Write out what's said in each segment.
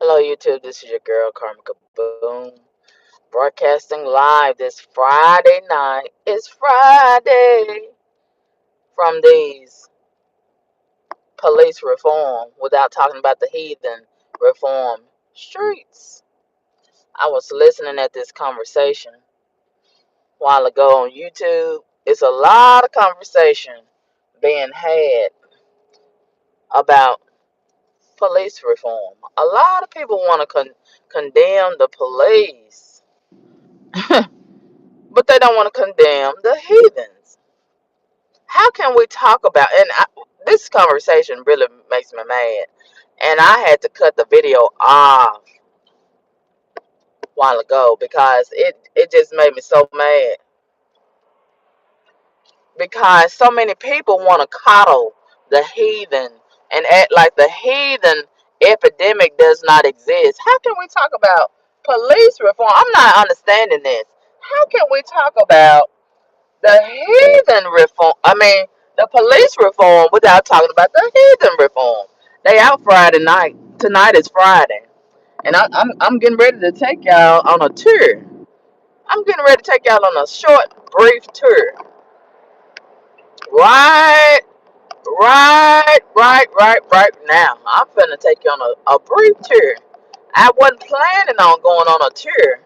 Hello, YouTube. This is your girl, Karmika Boom, broadcasting live this Friday night. It's Friday from these police reform without talking about the heathen reform streets. I was listening at this conversation a while ago on YouTube. It's a lot of conversation being had about police reform. A lot of people want to condemn the police, but they don't want to condemn the heathens. How can we talk about this conversation really makes me mad, and I had to cut the video off a while ago because it just made me so mad because so many people want to coddle the heathen and act like the heathen epidemic does not exist. How can we talk about police reform? I'm not understanding this. How can we talk about the heathen reform? I mean, the police reform without talking about the heathen reform. They out Friday night. Tonight is Friday, and I'm getting ready to take y'all on a tour. I'm getting ready to take y'all on a short, brief tour. Right, right now. I'm finna take you on a brief tour. I wasn't planning on going on a tour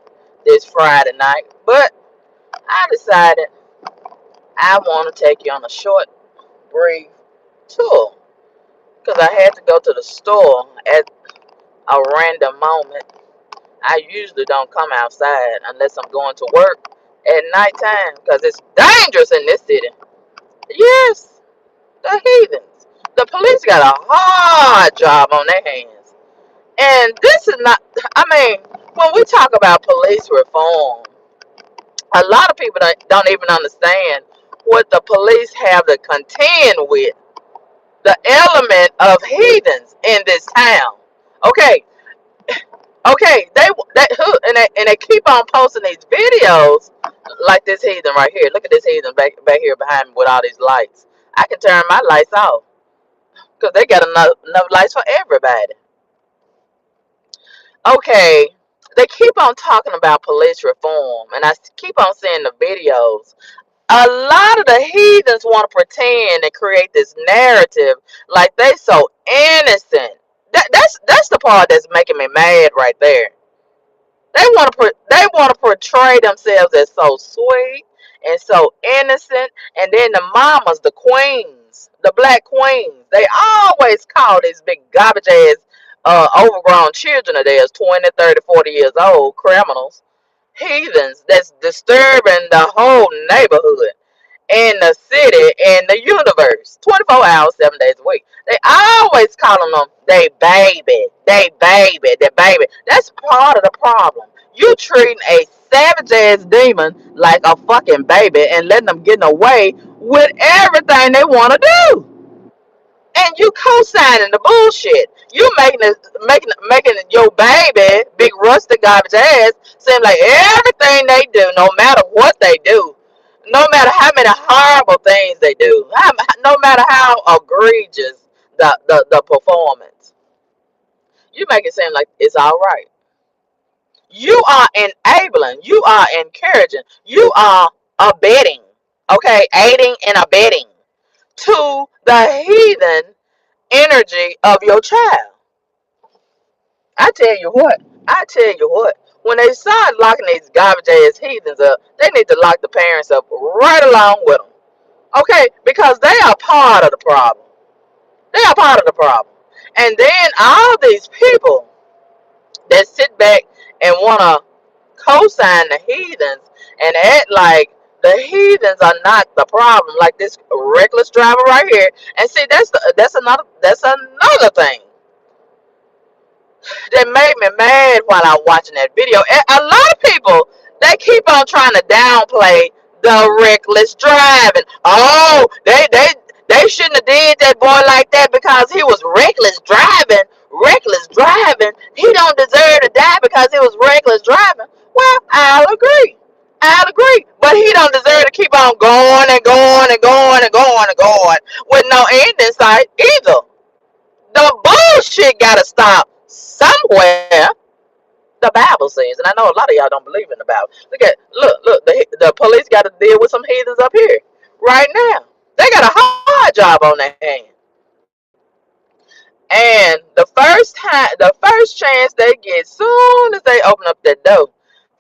this Friday night, but I decided I want to take you on a short, brief tour because I had to go to the store at a random moment. I usually don't come outside unless I'm going to work at nighttime because it's dangerous in this city. Yes, the heathens. The police got a hard job on their hands. And this is not, I mean, when we talk about police reform, a lot of people don't even understand what the police have to contend with. The element of heathens in this town. Okay, they keep on posting these videos like this heathen right here. Look at this heathen back here behind me with all these lights. I can turn my lights off because they got enough lights for everybody. Okay, they keep on talking about police reform, and I keep on seeing the videos. A lot of the heathens want to pretend and create this narrative like they so innocent. That's the part that's making me mad right there. They want to portray themselves as so sweet and so innocent, and then the mamas, the queens, the black queens, they always call these big garbage ass overgrown children of theirs, 20, 30, 40 years old, criminals, heathens that's disturbing the whole neighborhood in the city, in the universe, 24 hours, 7 days a week. They always calling them they baby. That's part of the problem. You treating a savage ass demon like a fucking baby and letting them get away with everything they want to do. And you co-signing the bullshit. You making your baby, big rusty garbage ass, seem like everything they do, no matter what they do, no matter how many horrible things they do, no matter how egregious the performance, you make it seem like it's all right. You are enabling, you are encouraging, you are abetting, okay, aiding and abetting to the heathen energy of your child. I tell you what, I tell you what, when they start locking these garbage ass heathens up, they need to lock the parents up right along with them. Okay, because they are part of the problem. They are part of the problem. And then all these people that sit back and want to co-sign the heathens and act like the heathens are not the problem, like this reckless driver right here. And see, that's another thing that made me mad while I was watching that video. And a lot of people, they keep on trying to downplay the reckless driving. Oh, they shouldn't have did that boy like that because he was reckless driving. Reckless driving. He don't deserve to die because he was reckless driving. Well, I'll agree. I'll agree. But he don't deserve to keep on going and going and going and going and going with no end in sight either. The bullshit gotta stop Somewhere the Bible says, and I know a lot of y'all don't believe in the Bible. Look, the police got to deal with some heathens up here right now. They got a hard job on their hands. And the first chance they get, soon as they open up that door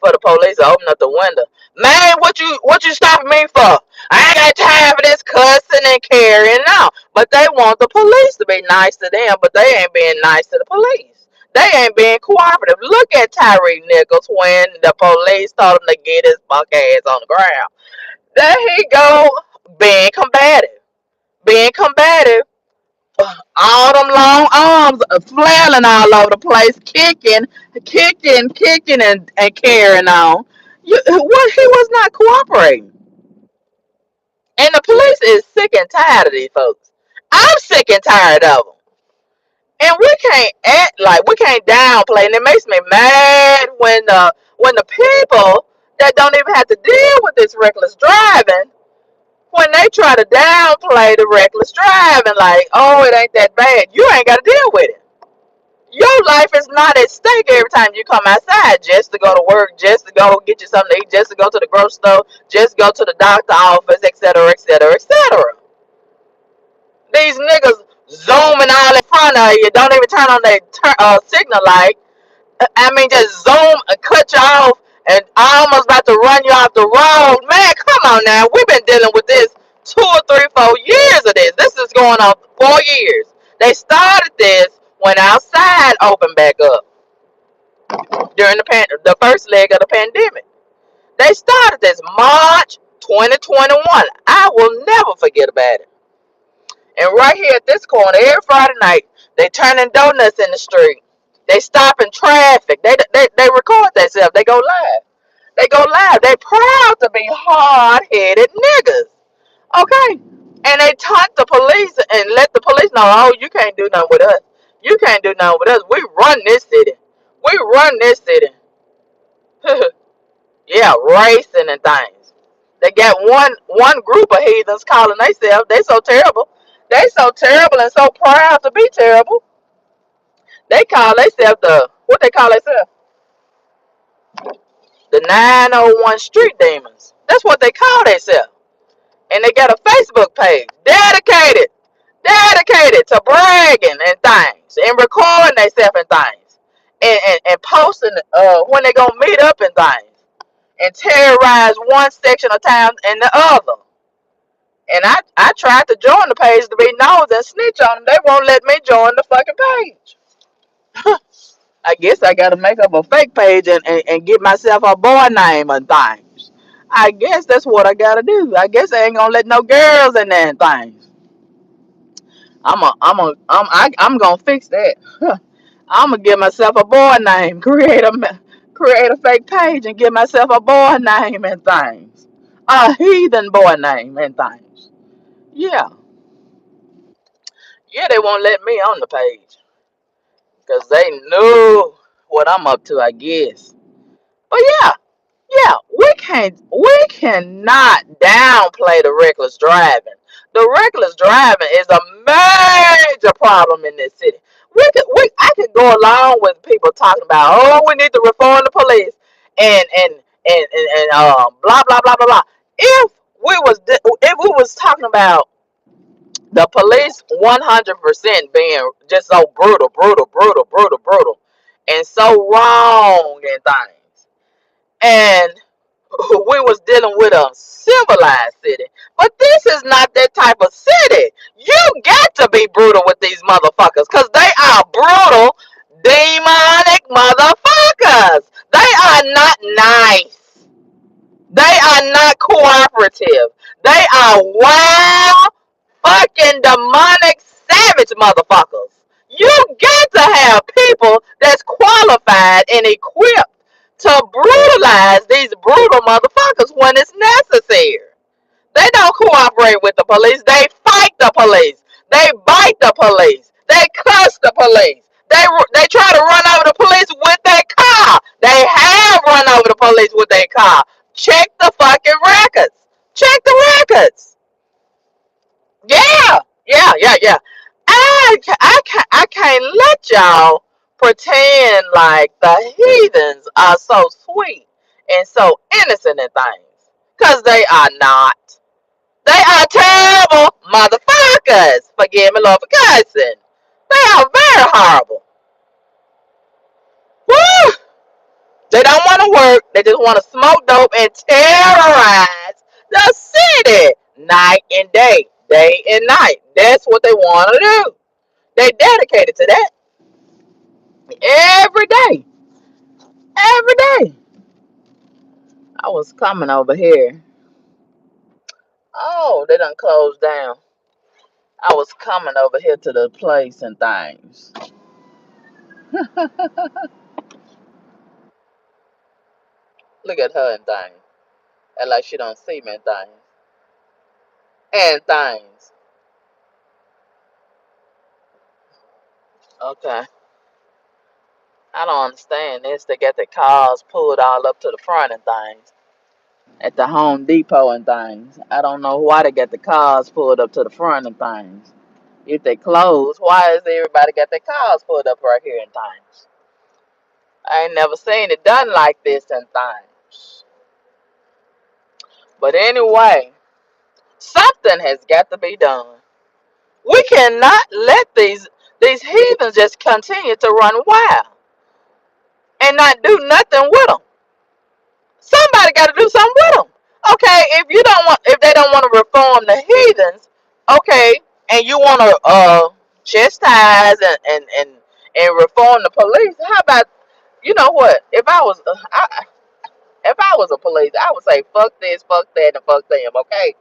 for the police to open up the window, man, what you stopping me for? I ain't got time for this cussing and carrying out. But they want the police to be nice to them, but they ain't being nice to the police. They ain't being cooperative. Look at Tyree Nichols when the police told him to get his fuck ass on the ground. There he go, being combative. Being combative, all them long arms flailing all over the place, kicking, and carrying on. What, he was not cooperating. And the police is sick and tired of these folks. I'm sick and tired of them. And we can't act like, we can't downplay. And it makes me mad when the people that don't even have to deal with this reckless driving, when they try to downplay the reckless driving, like, oh, it ain't that bad. You ain't got to deal with it. Your life is not at stake every time you come outside just to go to work, just to go get you something to eat, just to go to the grocery store, just go to the doctor office, etc., etc., etc. These niggas zooming all in front of you, don't even turn on their signal light. I mean, just zoom and cut you off and almost about to run you off the road. Man, come on now. We've been dealing with this 2 or 3, 4 years of this. This is going on 4 years. They started this when outside opened back up during the first leg of the pandemic. They started this March 2021. I will never forget about it. And right here at this corner, every Friday night, they turning donuts in the street. They stopping traffic. They record themselves. They go live. They go live. They proud to be hard-headed niggas. Okay? And they taunt the police and let the police know, oh, you can't do nothing with us. You can't do nothing with us. We run this city. We run this city. Yeah, racing and things. They got one group of heathens calling themselves. They so terrible. They so terrible and so proud to be terrible. They call themselves what they call themselves? The 901 Street Demons. That's what they call themselves. And they got a Facebook page dedicated to bragging and things and recording themselves and things and posting when they gonna meet up and things and terrorize one section of town and the other. And I tried to join the page to be nosy and snitch on them. They won't let me join the fucking page. I guess I gotta make up a fake page and get myself a boy name and things. I guess that's what I gotta do. I guess I ain't gonna let no girls in there and things. I'm gonna fix that. I'm gonna give myself a boy name, create a fake page and give myself a boy name and things. A heathen boy name and things. Yeah. Yeah, they won't let me on the page. Because they knew what I'm up to, I guess. But yeah, we cannot downplay the reckless driving. The reckless driving is a major problem in this city. I could go along with people talking about, oh, we need to reform the police and blah blah blah blah blah. If we was talking about the police 100% being just so brutal, and so wrong and things, and we was dealing with a civilized city. But this is not that type of city. You got to be brutal with these motherfuckers because they are brutal, demonic motherfuckers. They are not nice. They are not cooperative. They are wild, fucking demonic, savage motherfuckers. You got to have people that's qualified and equipped to brutalize these brutal motherfuckers when it's necessary. They don't cooperate with the police. They fight the police. They bite the police. They cuss the police. They try to run over the police with their car. They have run over the police with their car. Check the fucking records. Check the records. Yeah. I can't let y'all pretend like the heathens are so sweet and so innocent in things. Because they are not. They are terrible motherfuckers. Forgive me, Lord, for cussing. They are very horrible. Woo! They don't want to work. They just want to smoke dope and terrorize the city night and day and night. That's what they want to do. They dedicated to that every day. Every day. I was coming over here. Oh, they done closed down. I was coming over here to the place and things. Look at her and things. And like she don't see me and things. And things. Okay. I don't understand this. They got the cars pulled all up to the front and things. At the Home Depot and things. I don't know why they got the cars pulled up to the front and things. If they closed, why is everybody got their cars pulled up right here and things? I ain't never seen it done like this and things. But anyway, something has got to be done. We cannot let these heathens just continue to run wild and not do nothing with them. Somebody got to do something with them. Okay, if they don't want to reform the heathens, okay, and you want to chastise and reform the police, how about, you know what? If I was a police, I would say fuck this, fuck that, and fuck them, okay?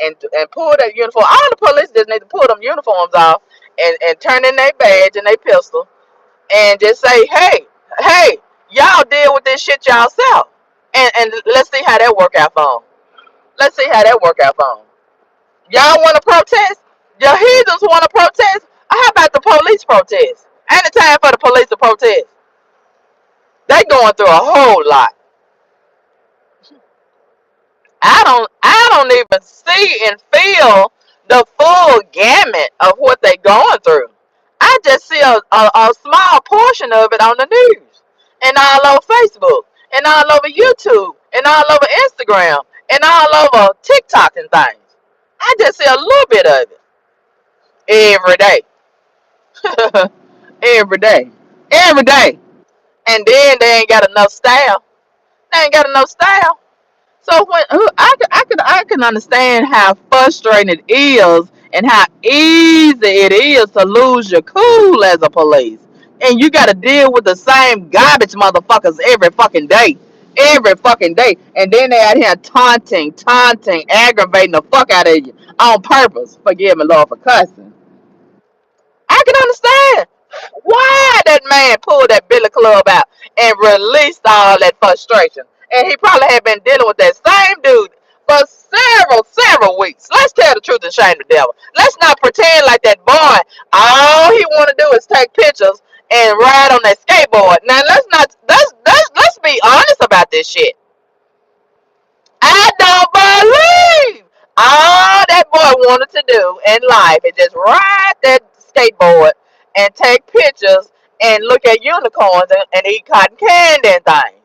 And pull that uniform. All the police just need to pull them uniforms off and turn in their badge and their pistol and just say, hey, y'all deal with this shit yourself. And let's see how that work out for them. Let's see how that work out for them. Y'all want to protest? Your heathens want to protest? How about the police protest? Ain't it time for the police to protest? They going through a whole lot. I don't even see and feel the full gamut of what they going through. I just see a small portion of it on the news and all over Facebook and all over YouTube and all over Instagram and all over TikTok and things. I just see a little bit of it every day. Every day. Every day. And then they ain't got enough staff. They ain't got enough staff. So when I can understand how frustrating it is and how easy it is to lose your cool as a police. And you gotta deal with the same garbage motherfuckers every fucking day. Every fucking day. And then they out here taunting, aggravating the fuck out of you on purpose. Forgive me, Lord, for cussing. I can understand why that man pulled that billy club out and released all that frustration. And he probably had been dealing with that same dude for several weeks. Let's tell the truth and shame the devil. Let's not pretend like that boy, all he want to do is take pictures and ride on that skateboard. Now let's be honest about this shit. I don't believe all that boy wanted to do in life is just ride that skateboard and take pictures and look at unicorns and eat cotton candy and things.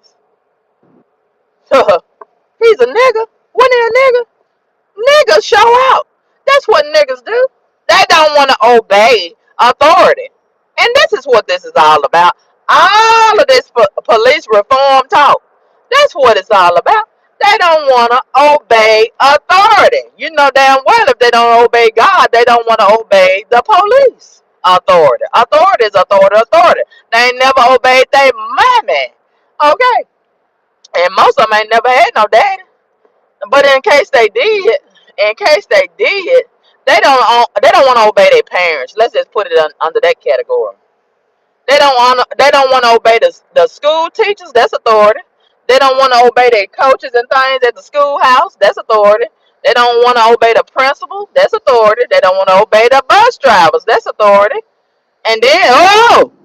He's a nigga. When he a nigga? Niggas show out. That's what niggas do. They don't want to obey authority. And this is what this is all about. All of this police reform talk. That's what it's all about. They don't want to obey authority. You know damn well if they don't obey God, they don't want to obey the police authority. Authority is authority. They ain't never obeyed their mommy. Okay. And most of them ain't never had no daddy. But in case they did, they don't want to obey their parents. Let's just put it under that category. They don't want to obey the school teachers. That's authority. They don't want to obey their coaches and things at the schoolhouse. That's authority. They don't want to obey the principal. That's authority. They don't want to obey the bus drivers. That's authority. And then,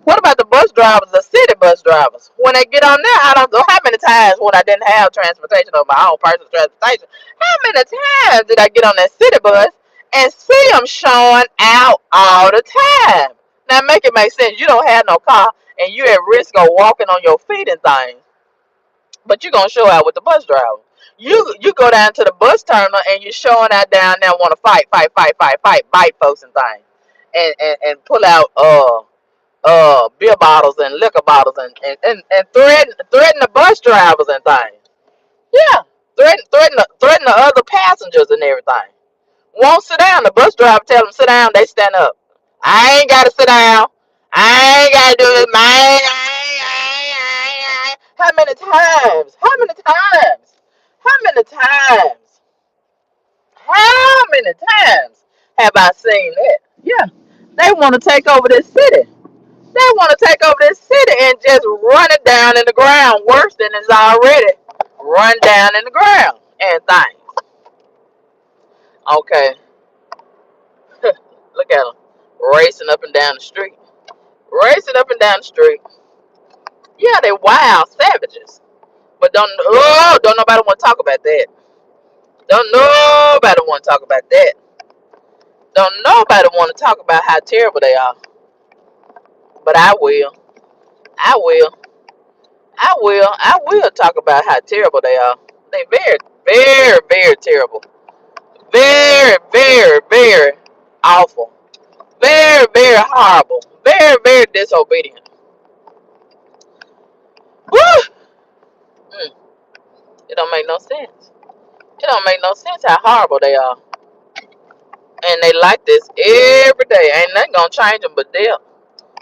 what about the bus drivers, the city bus drivers? When they get on there, I don't know how many times when I didn't have transportation of my own personal transportation, how many times did I get on that city bus and see them showing out all the time? Now, make it make sense. You don't have no car and you at risk of walking on your feet and things, but you're gonna show out with the bus driver. You go down to the bus terminal and you're showing out down there, want to fight, bite folks and things, and pull out beer bottles and liquor bottles and threaten the bus drivers and things. Yeah, threaten the other passengers and everything. Won't sit down. The bus driver tell them sit down. They stand up. I ain't gotta sit down. I ain't gotta do this, man. How many times? How many times? How many times? How many times have I seen that? Yeah, they want to take over this city. They want to take over this city and just run it down in the ground worse than it's already run down in the ground and things. Okay, look at them racing up and down the street. Racing up and down the street. Yeah, they wild savages. But don't nobody want to talk about that. Don't nobody want to talk about that. Don't nobody want to talk about how terrible they are. But I will. I will. I will. I will talk about how terrible they are. They very terrible. Very awful. Very horrible. Very disobedient. Woo! Mm, it don't make no sense. It don't make no sense how horrible they are. And they like this every day. Ain't nothing gonna change them but death.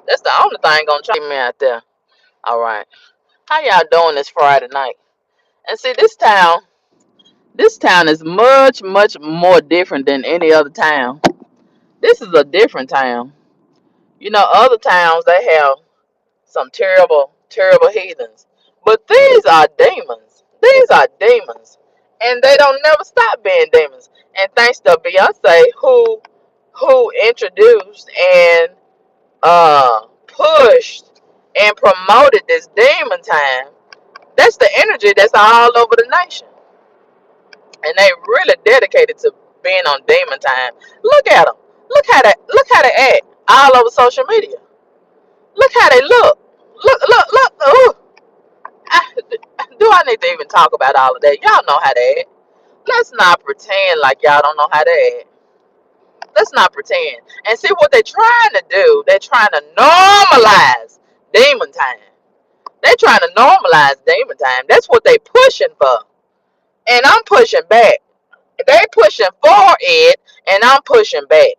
That's the only thing gonna change me out there. All right. How y'all doing this Friday night? And see, this town is much more different than any other town. This is a different town. You know, other towns they have some terrible heathens. But these are demons. These are demons. And they don't never stop being demons. And thanks to Beyonce who introduced and pushed and promoted this demon time. That's the energy that's all over the nation. And they really dedicated to being on demon time. Look at them. Look how they act all over social media. Look how they look. Look. Ooh. Do I need to even talk about all of that? Y'all know how they act. Let's not pretend like y'all don't know how they act. Let's not pretend. And see what they're trying to do. They're trying to normalize demon time. They're trying to normalize demon time. That's what they pushing for. And I'm pushing back. They pushing for it, and I'm pushing back.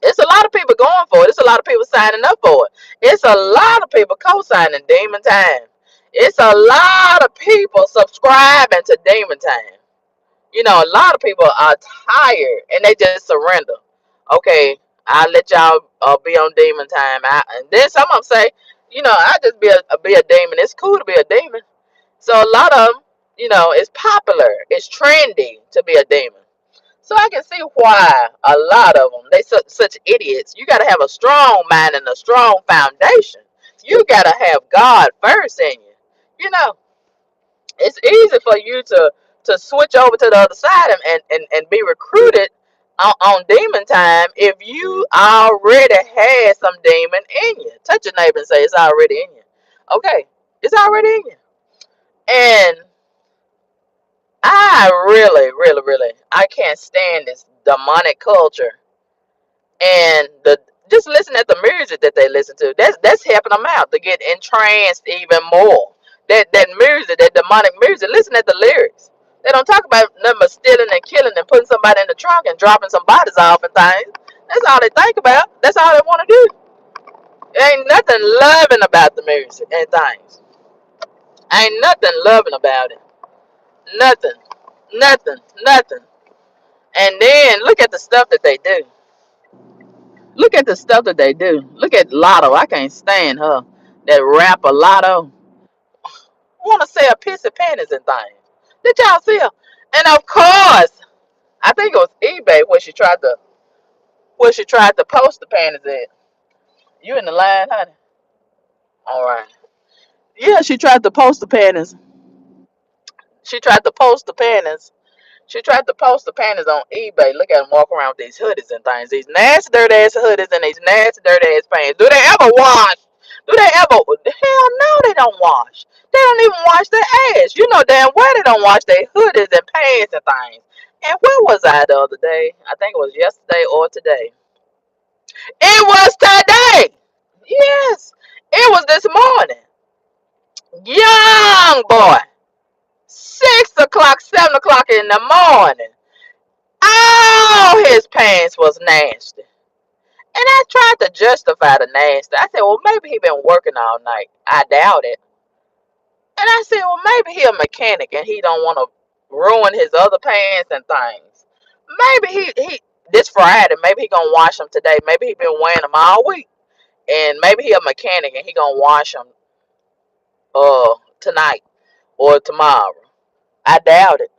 It's a lot of people going for it. It's a lot of people signing up for it. It's a lot of people co-signing Demon Time. It's a lot of people subscribing to Demon Time. You know, a lot of people are tired and they just surrender. Okay, I'll let y'all be on Demon Time. And then some of them say, you know, I just be a demon. It's cool to be a demon. So a lot of them, you know, it's popular. It's trendy to be a demon. So I can see why a lot of them, they such idiots. You got to have a strong mind and a strong foundation. You got to have God first in you. You know, it's easy for you to switch over to the other side and be recruited on demon time if you already had some demon in you. Touch your neighbor and say it's already in you. Okay, it's already in you. And I really, I can't stand this demonic culture and the just listen at the music that they listen to. That's helping them out to get entranced even more. That music, that demonic music. Listen at the lyrics. They don't talk about nothing but stealing and killing and putting somebody in the trunk and dropping some bodies off and things. That's all they think about. That's all they want to do. There ain't nothing loving about the music and things. Ain't nothing loving about it. Nothing. Nothing. And then look at the stuff that they do. Look at the stuff that they do. Look at Lotto. I can't stand her. That rapper Lotto. Want to sell pissy panties and things. Did y'all see her? And of course, I think it was eBay where she tried to post the panties at. You in the line, honey? All right. Yeah, she tried to post the panties. She tried to post the panties. She tried to post the panties on eBay. Look at them walk around with these hoodies and things. These nasty, dirty ass hoodies and these nasty, dirty ass pants. Do they ever wash? Do they ever? Hell no, they don't wash. They don't even wash their ass. You know damn well they don't wash their hoodies and pants and things. And where was I the other day? I think it was yesterday or today. It was today. Yes, it was this morning. Young boy, 6 o'clock, 7 o'clock in the morning. All his pants was nasty. And I tried to justify the nasty. I said, well, maybe he been working all night. I doubt it. And I said, well, maybe he a mechanic and he don't want to ruin his other pants and things. Maybe he this Friday, maybe he gonna wash them today. Maybe he been wearing them all week. And maybe he a mechanic and he gonna wash them tonight or tomorrow. I doubt it.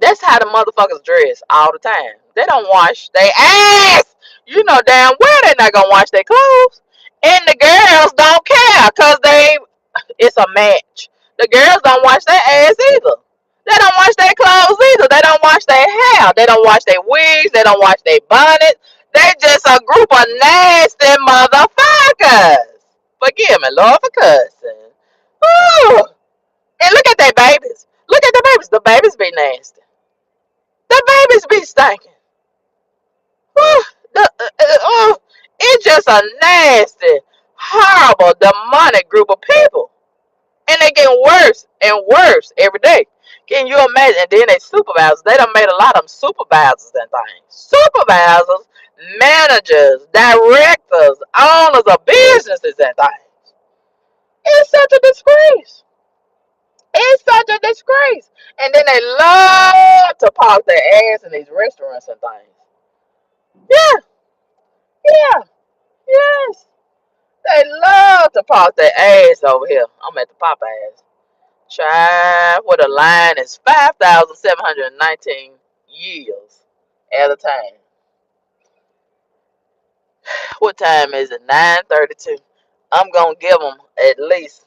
That's how the motherfuckers dress all the time. They don't wash their ass. You know damn well they not gonna wash their clothes. And the girls don't care because it's a match. The girls don't wash their ass either. They don't wash their clothes either. They don't wash their hair. They don't wash their wigs. They don't wash their bonnets. They just a group of nasty motherfuckers. Forgive me, Lord, for cussing. Ooh. And look at their babies. Look at the babies. The babies be nasty. The babies be stinking. Ooh. It's just a nasty, horrible, demonic group of people. And they getting worse and worse every day. Can you imagine? And then they supervisors. They done made a lot of them supervisors and things. Supervisors, managers, directors, owners of businesses and things. It's such a disgrace. It's such a disgrace. And then they love to park their ass in these restaurants and things. Yeah, yeah, yes. They love to park their ass over here. I'm at the Popeyes. Child, where the line is 5,719 years at a time. What time is it? 9:32. I'm gonna give them at least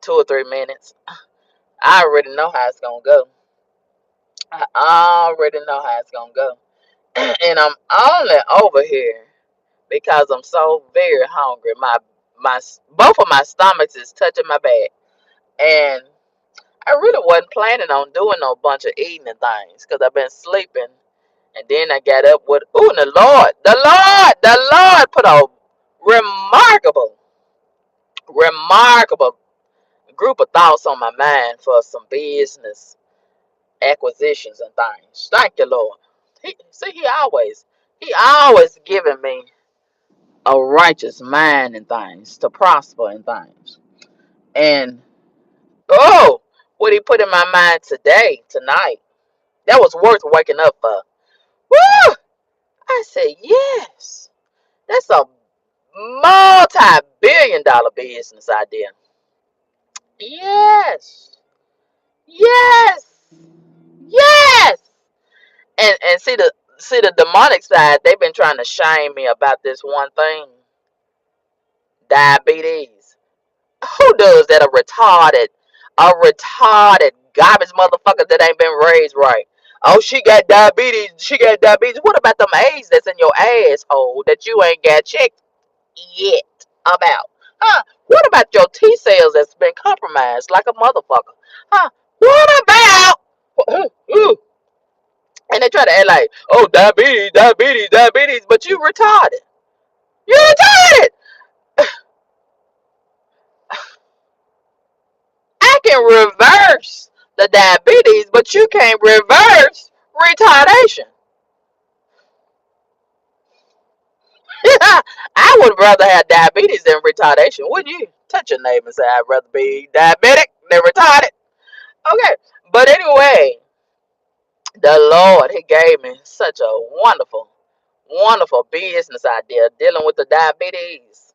2 or 3 minutes. I already know how it's gonna go. I already know how it's gonna go. And I'm only over here because I'm so very hungry. My both of my stomachs is touching my back, and I really wasn't planning on doing no bunch of eating and things because I've been sleeping. And then I got up with, ooh, the Lord put a remarkable, remarkable group of thoughts on my mind for some business acquisitions and things. Thank you, Lord. He always giving me a righteous mind and things to prosper in things. And, oh, what he put in my mind tonight, that was worth waking up for. Woo! I said, yes, that's a multi-billion-dollar business idea. Yes, yes, yes. And see the demonic side. They've been trying to shame me about this one thing: diabetes. Who does that? A retarded garbage motherfucker that ain't been raised right. Oh, she got diabetes. She got diabetes. What about them AIDS that's in your asshole that you ain't got checked yet about? Huh? What about your T cells that's been compromised like a motherfucker? Huh? What about? And they try to act like, oh, diabetes, diabetes, diabetes, but you retarded. You retarded. I can reverse the diabetes, but you can't reverse retardation. I would rather have diabetes than retardation, wouldn't you? Touch your neighbor and say, I'd rather be diabetic than retarded. Okay, but anyway, the Lord, He gave me such a wonderful, wonderful business idea dealing with the diabetes.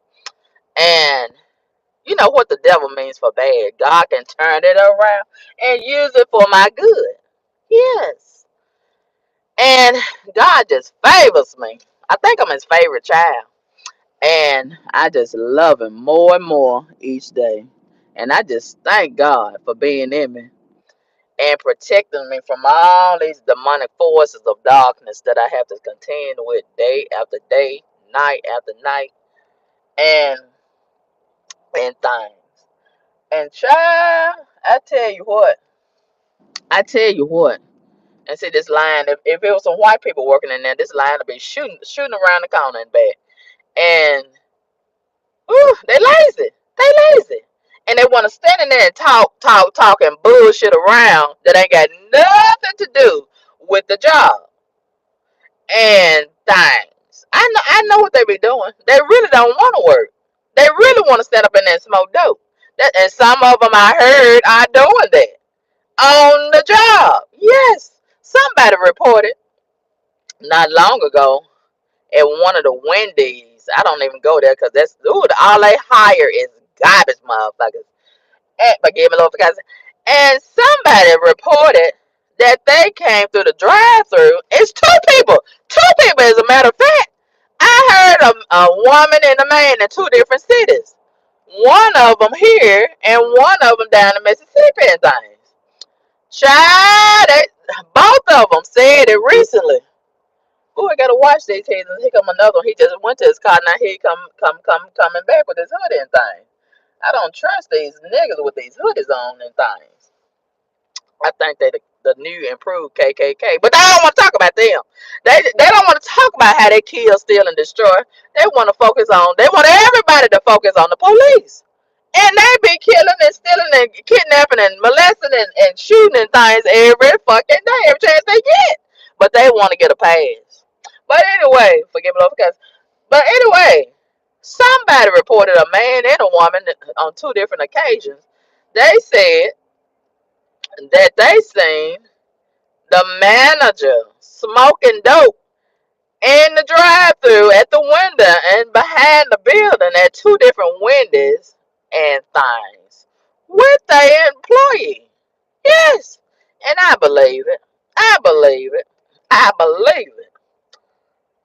And you know what the devil means for bad. God can turn it around and use it for my good. Yes. And God just favors me. I think I'm His favorite child. And I just love Him more and more each day. And I just thank God for being in me and protecting me from all these demonic forces of darkness that I have to contend with day after day, night after night. and things. And child, I tell you what. And see this line, if it was some white people working in there, this line would be shooting around the corner and back. And ooh, they lazy. They lazy. And they want to stand in there and talk, and bullshit around that ain't got nothing to do with the job and things. I know what they be doing. They really don't want to work. They really want to stand up in there and smoke dope. And some of them I heard are doing that on the job. Yes, somebody reported not long ago at one of the Wendy's. I don't even go there because that's all they hire is garbage motherfuckers. Forgive me, Lord, because and somebody reported that they came through the drive-through. It's two people. As a matter of fact, I heard a woman and a man in two different cities. One of them here and one of them down in Mississippi and things. Child, both of them said it recently. Oh, I gotta watch these heathens. Here come another one. He just went to his car. Now he coming back with his hoodie and thing. I don't trust these niggas with these hoodies on and things. I think they the new improved KKK, but they don't want to talk about them. They don't want to talk about how they kill, steal, and destroy. They want to focus on. They want everybody to focus on the police, and they be killing and stealing and kidnapping and molesting and shooting and things every fucking day, every chance they get. But they want to get a pass. But anyway, forgive me, because. But anyway, somebody reported a man and a woman on two different occasions. They said that they seen the manager smoking dope in the drive-through at the window and behind the building at two different windows and things with their employee. Yes, and I believe it. I believe it. I believe it.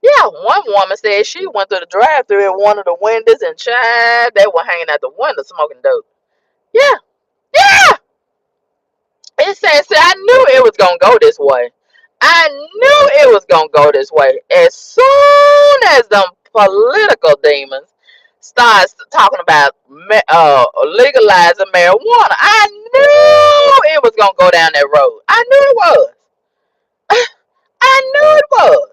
Yeah, one woman said she went through the drive-through at one of the windows and child, they were hanging out the window smoking dope. Yeah, yeah. It says, see, I knew it was gonna go this way. I knew it was gonna go this way. As soon as them political demons starts talking about legalizing marijuana, I knew it was gonna go down that road. I knew it was. I knew it was.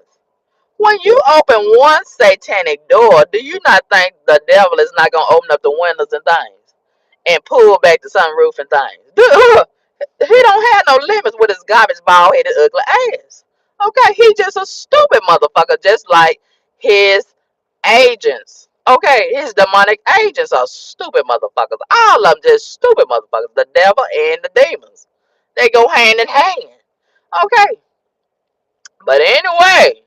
When you open one satanic door, do you not think the devil is not gonna open up the windows and things and pull back the sunroof and things? He don't have no limits with his garbage bald headed ugly ass. Okay, he just a stupid motherfucker, just like his agents. Okay, his demonic agents are stupid motherfuckers. All of them just stupid motherfuckers. The devil and the demons. They go hand in hand. Okay. But anyway,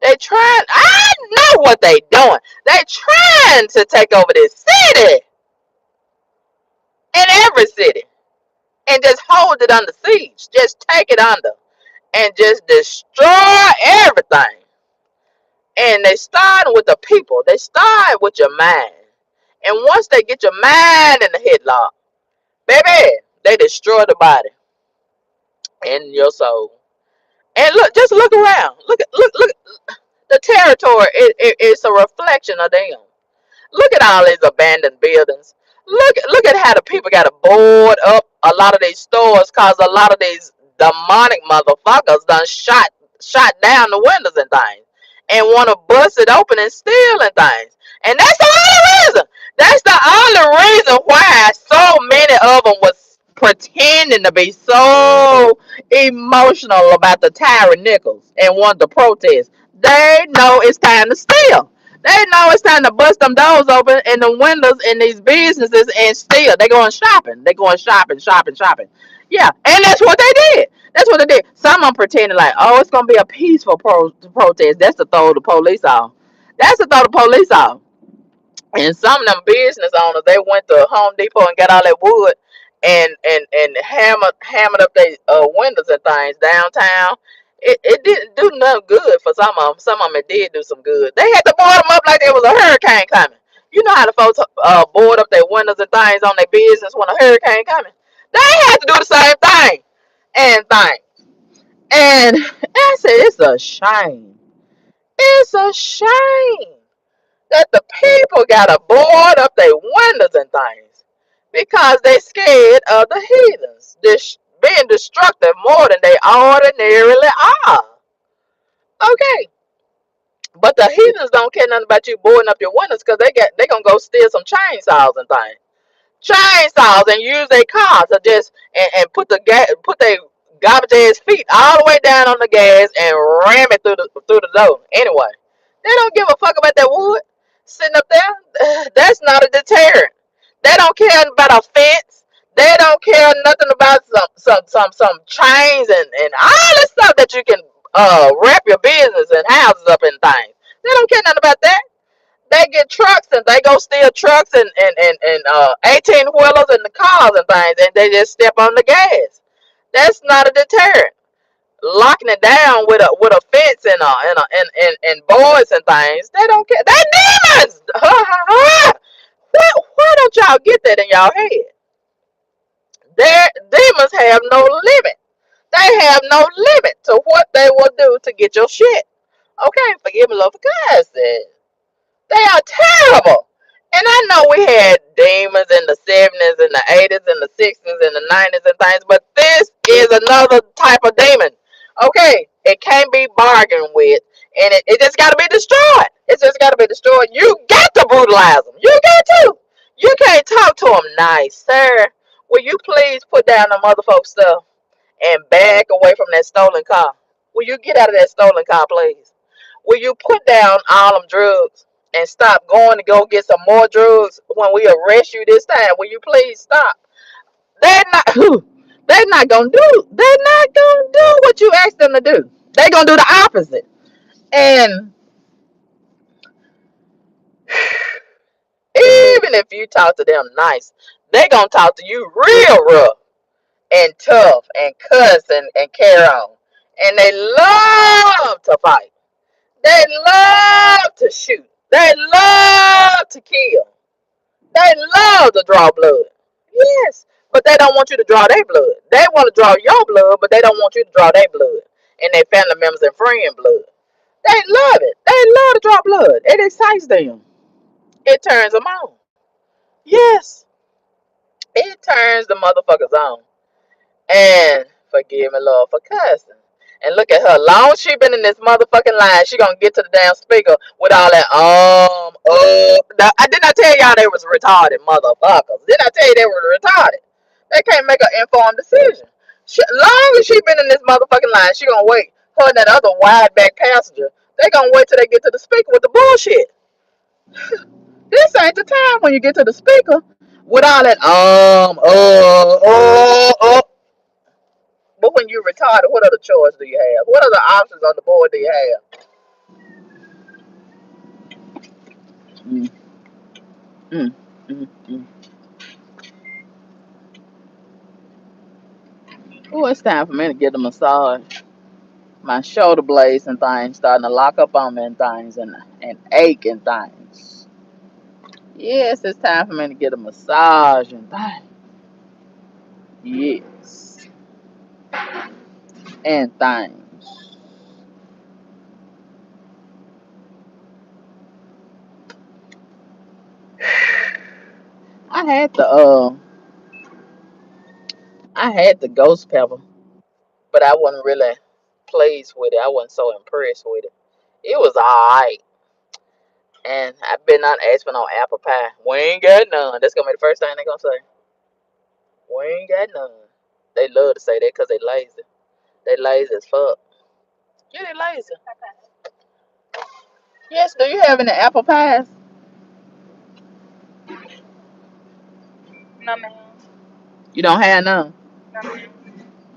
they trying. I know what they doing. They trying to take over this city and every city and just hold it under siege. Just take it under and just destroy everything. And they start with the people. They start with your mind. And once they get your mind in the headlock, baby, they destroy the body and your soul. And look, just look around. Look. The territory is a reflection of them. Look at all these abandoned buildings. Look at how the people got to board up a lot of these stores cause a lot of these demonic motherfuckers done shot down the windows and things and want to bust it open and steal and things. And that's the only reason. That's the only reason why so many of them was pretending to be so emotional about the Tyre Nichols and wanted to protest. They know it's time to steal. They know it's time to bust them doors open and the windows in these businesses and steal. They going shopping. They going shopping. Yeah, and that's what they did. That's what they did. Some of them pretending like, oh, it's gonna be a peaceful protest. That's to throw the police off. That's to throw the police off. And some of them business owners, they went to Home Depot and got all that wood and hammered up their windows and things downtown. It didn't do nothing good for some of them. Some of them it did do some good. They had to board them up like there was a hurricane coming. You know how the folks board up their windows and things on their business when a hurricane coming. They had to do the same thing and thing. And I said it's a shame. It's a shame that the people gotta board up their windows and things because they scared of the heathens being destructive more than they ordinarily are. Okay, but the heathens don't care nothing about you boarding up your windows because they gonna go steal some chainsaws and things. Chainsaws and use their cars to just and put their garbage ass feet all the way down on the gas and ram it through the door. Anyway, they don't give a fuck about that wood sitting up there. That's not a deterrent. They don't care about a fence. They don't care nothing about some chains and all the stuff that you can wrap your business and houses up in things. They don't care nothing about that. They get trucks and they go steal trucks and 18 wheelers and the cars and things, and they just step on the gas. That's not a deterrent. Locking it down with a fence and boards and things. They don't care. They demons. Why don't y'all get that in y'all head? Their demons have no limit. They have no limit to what they will do to get your shit. Okay, forgive me, Lord, for cussing. They are terrible. And I know we had demons in the 70s and the 80s and the 60s and the 90s and things, but this is another type of demon. Okay, it can't be bargained with, and it just got to be destroyed. It's just got to be destroyed. You got to brutalize them. You got to. You can't talk to them nice, sir. Will you please put down the motherfucker stuff and back away from that stolen car? Will you get out of that stolen car, please? Will you put down all them drugs and stop going to go get some more drugs when we arrest you this time? Will you please stop? They're not they're not gonna do what you ask them to do. They're gonna do the opposite. And even if you talk to them nice, they're gonna talk to you real rough and tough and cuss and carry on. And they love to fight. They love to shoot. They love to kill. They love to draw blood. Yes. But they don't want you to draw their blood. They want to draw your blood, but they don't want you to draw their blood. And their family members and friend blood. They love it. They love to draw blood. It excites them. It turns them on. Yes. It turns the motherfuckers on. And forgive me, Lord, for cussing. And look at her. Long as she been in this motherfucking line, she gonna get to the damn speaker with all that Now, I did not tell y'all they was retarded motherfuckers. Did I tell you they were retarded? They can't make an informed decision. Long as she been in this motherfucking line, she gonna wait. Her and that other wide back passenger, they gonna wait till they get to the speaker with the bullshit. This ain't the time when you get to the speaker with all that But when you're retarded, what other choice do you have? What other options on the board do you have? Mm, mm, mm, mm. Oh, it's time for me to get a massage. My shoulder blades and things starting to lock up on me and things and ache and things. Yes, it's time for me to get a massage and things. Yes, and things. I had the I had the ghost pepper, but I wasn't really pleased with it. I wasn't so impressed with it. It was alright. And I've been on asking on apple pie. We ain't got none. That's gonna be the first thing they gonna say. We ain't got none. They love to say that because they lazy. They lazy as fuck. Yeah, they lazy. Yes, do you have any apple pies? No, ma'am. You don't have none? No, ma'am.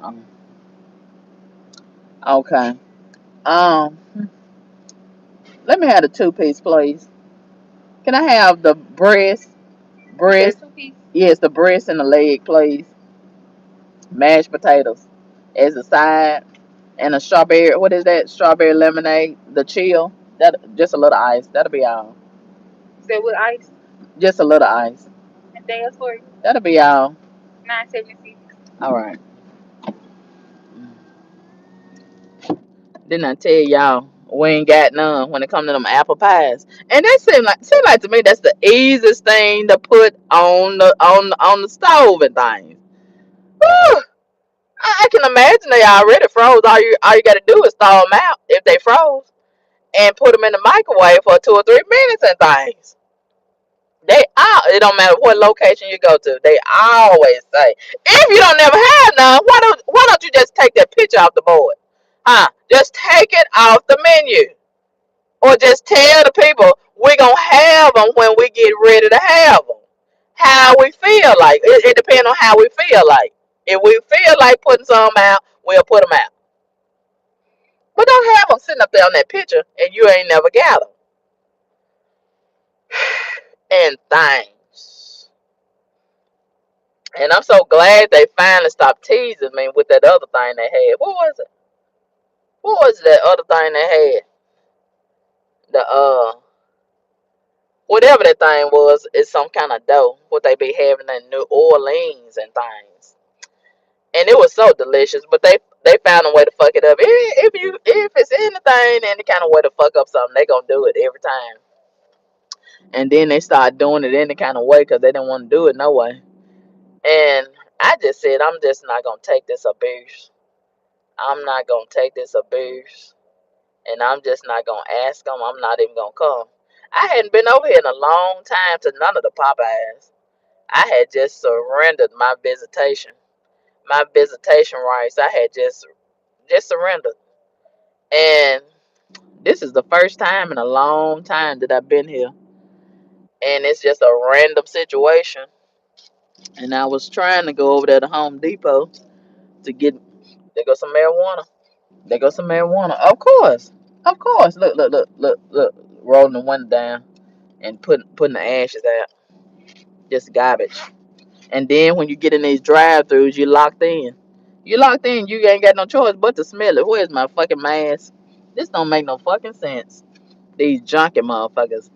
Um, okay. Um, let me have the two-piece, please. Can I have the breast? You said Breast? a 2 piece? Yes, the breast and the leg, please. Mashed potatoes as a side. And a strawberry, what is that? Strawberry lemonade, the chill. That just a little ice. That'll be all. You said with ice? Just a little ice. Anything else for you? That'll be all. 976. All right. Didn't I tell y'all? We ain't got none when it comes to them apple pies. And that seem like to me that's the easiest thing to put on the stove and things. Whew, I can imagine they already froze. All you got to do is thaw them out if they froze and put them in the microwave for 2 or 3 minutes and things. It don't matter what location you go to. They always say, if you don't never have none, why don't you just take that picture off the board? Just take it off the menu. Or just tell the people we're going to have them when we get ready to have them. How we feel like. It depends on how we feel like. If we feel like putting some out, we'll put them out. But don't have them sitting up there on that picture and you ain't never got them. And things. And I'm so glad they finally stopped teasing me with that other thing they had. What was it? What was that other thing they had? The whatever that thing was, is some kind of dough. What they be having in New Orleans and things. And it was so delicious, but they found a way to fuck it up. If it's anything, any kind of way to fuck up something, they gonna do it every time. And then they start doing it any kind of way because they didn't want to do it no way. And I just said, I'm just not gonna take this abuse. I'm not gonna take this abuse, and I'm just not gonna ask them. I'm not even gonna come. I hadn't been over here in a long time to none of the Popeyes. I had just surrendered my visitation rights. I had just surrendered. And this is the first time in a long time that I've been here. And it's just a random situation. And I was trying to go over there to Home Depot to get, there goes some marijuana. There goes some marijuana. Of course. Of course. Look, look, look, look, look. Rolling the window down and putting the ashes out. Just garbage. And then when you get in these drive-throughs, you're locked in. You're locked in. You ain't got no choice but to smell it. Where's my fucking mask? This don't make no fucking sense. These junkie motherfuckers.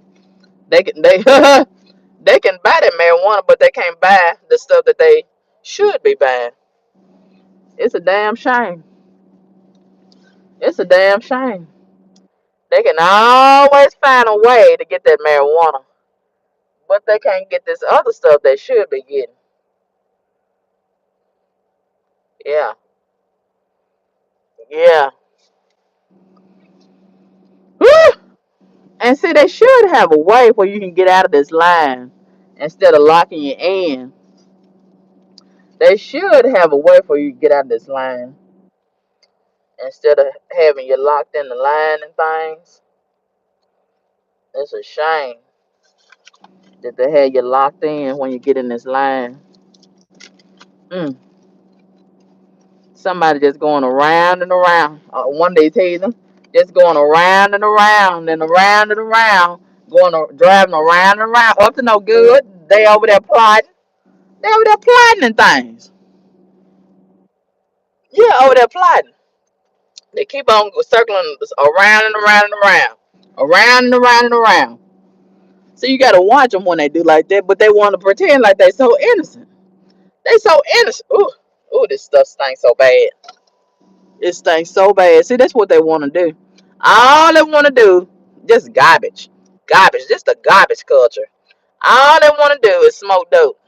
They they can buy that marijuana, but they can't buy the stuff that they should be buying. It's a damn shame. It's a damn shame. They can always find a way to get that marijuana, but they can't get this other stuff they should be getting. Yeah, yeah. Woo! And see, they should have a way where you can get out of this line instead of locking you in. They should have a way for you to get out of this line instead of having you locked in the line and things. It's a shame that they had you locked in when you get in this line. Mm. Somebody just going around and around. One of these heathen just going around and around and around and around, driving around and around up to no good. They over there plotting. They over there plotting and things. Yeah, over there plotting. They keep on circling around and around and around, around and around and around. So you gotta watch them when they do like that, but they want to pretend like they so innocent. They so innocent. Ooh, ooh, this stuff stinks so bad. It stinks so bad. See, that's what they want to do. All they want to do, just garbage, garbage. Just a garbage culture. All they want to do is smoke dope,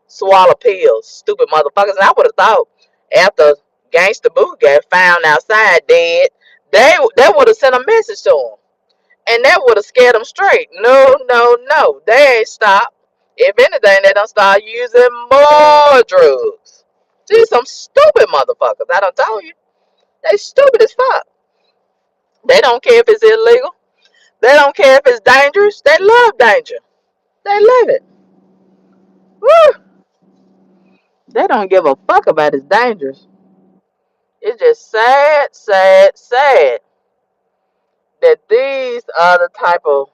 swallow pills. Stupid motherfuckers. And I would have thought after Gangsta Boo got found outside dead, they would have sent a message to him. And that would have scared them straight. No, no, no. They ain't stopped. If anything, they don't start using more drugs. See, some stupid motherfuckers. I done told you. They stupid as fuck. They don't care if it's illegal. They don't care if it's dangerous. They love danger. They live it. Woo! They don't give a fuck about it's dangerous. It's just sad, sad, sad that these are the type of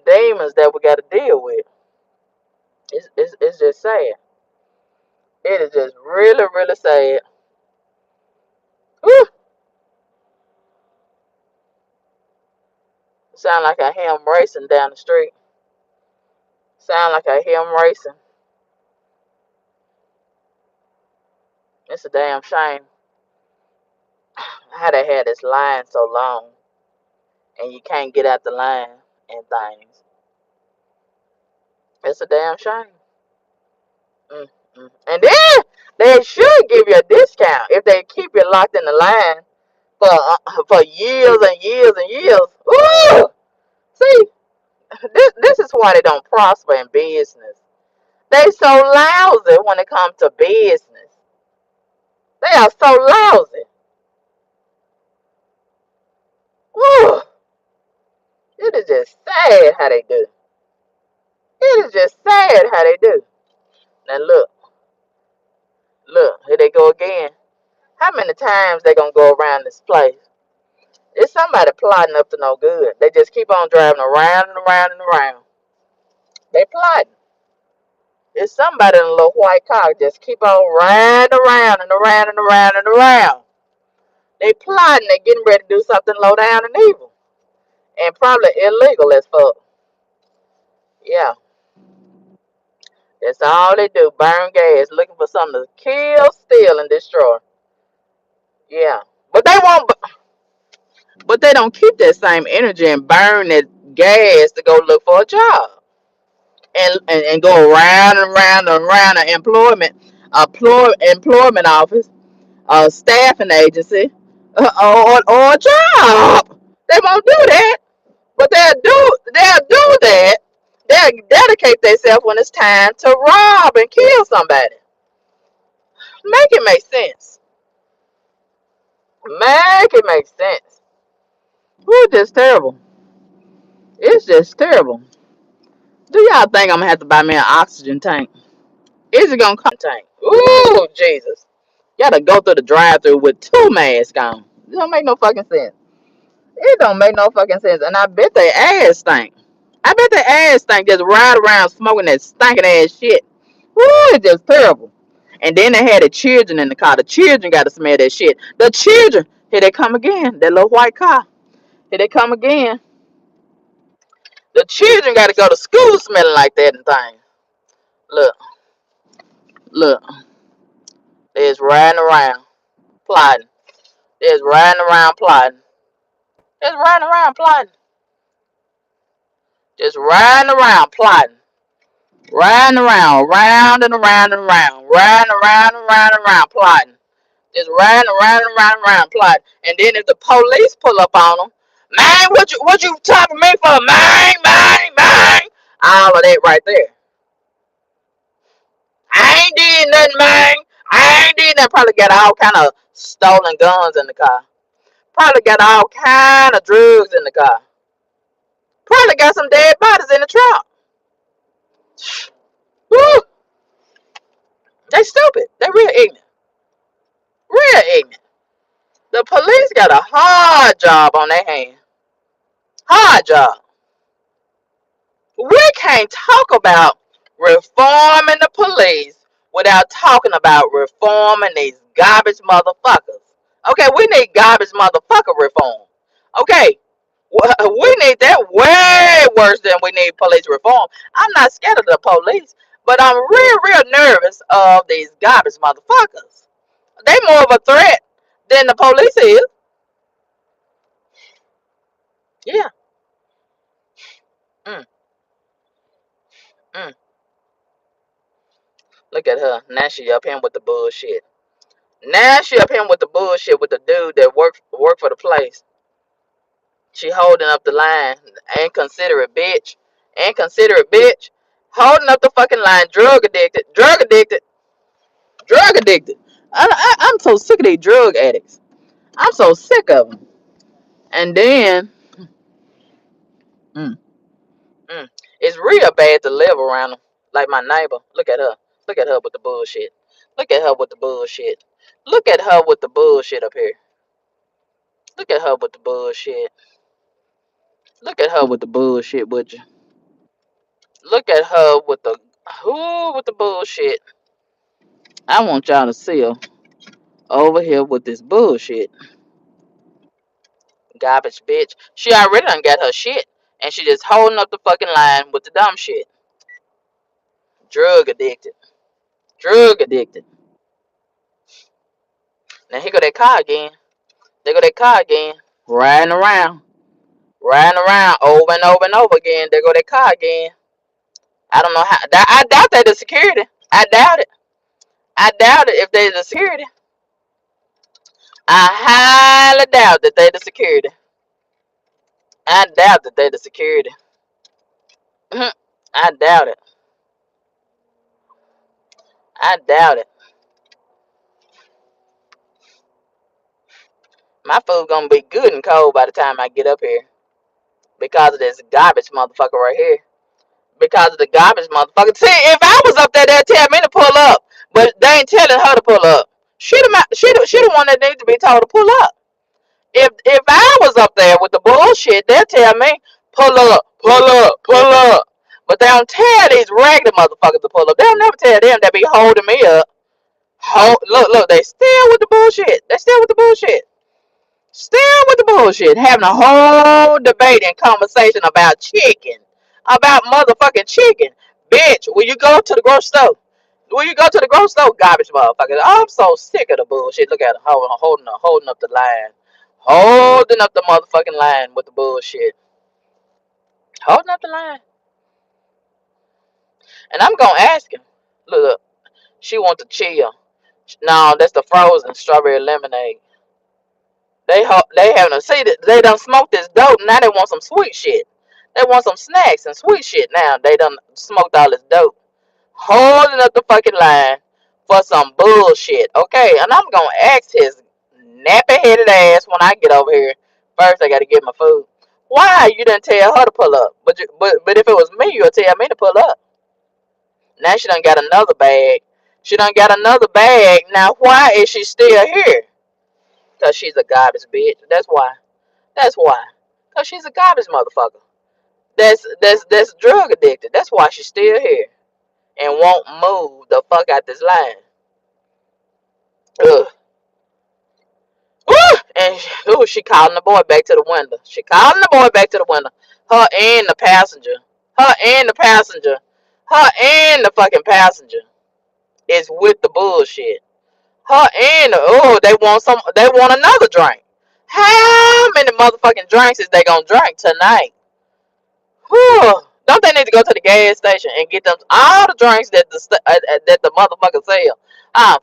demons that we got to deal with. It's just sad. It is just really, really sad. Whew. Sound like I hear him racing down the street. Sound like I hear him racing. It's a damn shame. how they had this line so long and you can't get out the line and things. It's a damn shame. Mm, And then they should give you a discount if they keep you locked in the line for years and years and years. Ooh, see, this is why they don't prosper in business. They so lousy when it comes to business. They are so lousy. Ooh, it is just sad how they do. It is just sad how they do. Now look, here they go again. How many times they gonna go around this place? It's somebody plotting up to no good. They just keep on driving around and around and around. They plotting. It's somebody in a little white car just keep on riding around and around and around and around. They plotting. They getting ready to do something low down and evil, and probably illegal as fuck. Yeah, that's all they do. Burn gas, looking for something to kill, steal, and destroy. Yeah, but they won't. But they don't keep that same energy and burn that gas to go look for a job and go around and around and around an employment office, a staffing agency, or a job. They won't do that, but they'll do that. They'll dedicate themselves when it's time to rob and kill somebody. Make it make sense. Make it make sense. Ooh, just terrible. It's just terrible. Do y'all think I'm gonna have to buy me an oxygen tank? Is it gonna come tank? Ooh, Jesus. You gotta go through the drive through with two masks on. It don't make no fucking sense. It don't make no fucking sense. And I bet they ass stink. I bet they ass stink just ride around smoking that stinking ass shit. Ooh, it's just terrible. And then they had the children in the car. The children got to smell that shit. The children, here they come again. That little white car. Here they come again. The children got to go to school smelling like that and things. Look, look. They're just riding around, plotting. They're just riding around, plotting. Just riding around, plotting. Just riding around, plotting. Riding around, round and around and around. Riding around and around and around, plotting. Just riding around and around and around, plotting. And then if the police pull up on them, man, what you talking to me for, man, man, man? All of that right there. I ain't did nothing, man. I ain't did nothing. Probably got all kind of stolen guns in the car. Probably got all kind of drugs in the car. Probably got some dead bodies in the trunk. Woo! They stupid. They real ignorant. Real ignorant. The police got a hard job on their hands. Hard job. We can't talk about reforming the police without talking about reforming these garbage motherfuckers. Okay, we need garbage motherfucker reform. Okay, we need that way worse than we need police reform. I'm not scared of the police, but I'm real nervous of these garbage motherfuckers. They more of a threat than the police is. Yeah. Mm, mm. Look at her. Now she up here with the bullshit. Now she up here with the bullshit with the dude that work for the place. She holding up the line. Inconsiderate bitch. Inconsiderate bitch. Holding up the fucking line. Drug addicted. Drug addicted. Drug addicted. I'm so sick of these drug addicts. I'm so sick of them. And then, mm, mm, it's real bad to live around them. Like my neighbor. Look at her. Look at her with the bullshit. Look at her with the bullshit. Look at her with the bullshit up here. Look at her with the bullshit. Look at her with the bullshit, would you? Look at her with the who with the bullshit. I want y'all to see her over here with this bullshit. Garbage bitch. She already done got her shit. And she just holding up the fucking line with the dumb shit. Drug addicted. Drug addicted. Now here go that car again. There go that car again. Riding around. Riding around over and over and over again. There go that car again. I don't know how. I doubt they the security. I doubt it. I doubt it if they the security. I highly doubt that they the security. I doubt that they the security. I doubt it. I doubt it. My food gonna be good and cold by the time I get up here. Because of this garbage motherfucker right here. Because of the garbage motherfucker. See, if I was up there, they'd tell me to pull up. But they ain't telling her to pull up. She the one that needs to be told to pull up. If I was up there with the bullshit, they'll tell me, pull up, pull up, pull up. But they don't tell these regular motherfuckers to pull up. They'll never tell them that be holding me up. Look, they still with the bullshit. They still with the bullshit. Still with the bullshit. Having a whole debate and conversation about chicken. About motherfucking chicken. Bitch, will you go to the grocery store? Will you go to the grocery store? Garbage motherfucker. I'm so sick of the bullshit. Look at her holding up the line. Holding up the motherfucking line with the bullshit. Holding up the line. And I'm gonna ask him. Look, she wants to chill. No, that's the frozen strawberry lemonade. They having see that they done smoked this dope. Now they want some sweet shit. They want some snacks and sweet shit. Now they done smoked all this dope. Holding up the fucking line for some bullshit. Okay, and I'm gonna ask his nappy headed ass when I get over here. First, I gotta get my food. Why you didn't tell her to pull up? But if it was me, you'd tell me to pull up. Now she done got another bag. She done got another bag. Now why is she still here? Cause she's a garbage bitch. That's why. That's why. Cause she's a garbage motherfucker. That's drug addicted. That's why she's still here and won't move the fuck out this line. Ugh. And she calling the boy back to the window. She calling the boy back to the window. Her and the passenger. Her and the passenger. Her and the fucking passenger is with the bullshit. Her and they want some. They want another drink. How many motherfucking drinks is they gonna drink tonight? Whew. Don't they need to go to the gas station and get them all the drinks that the motherfucker sell?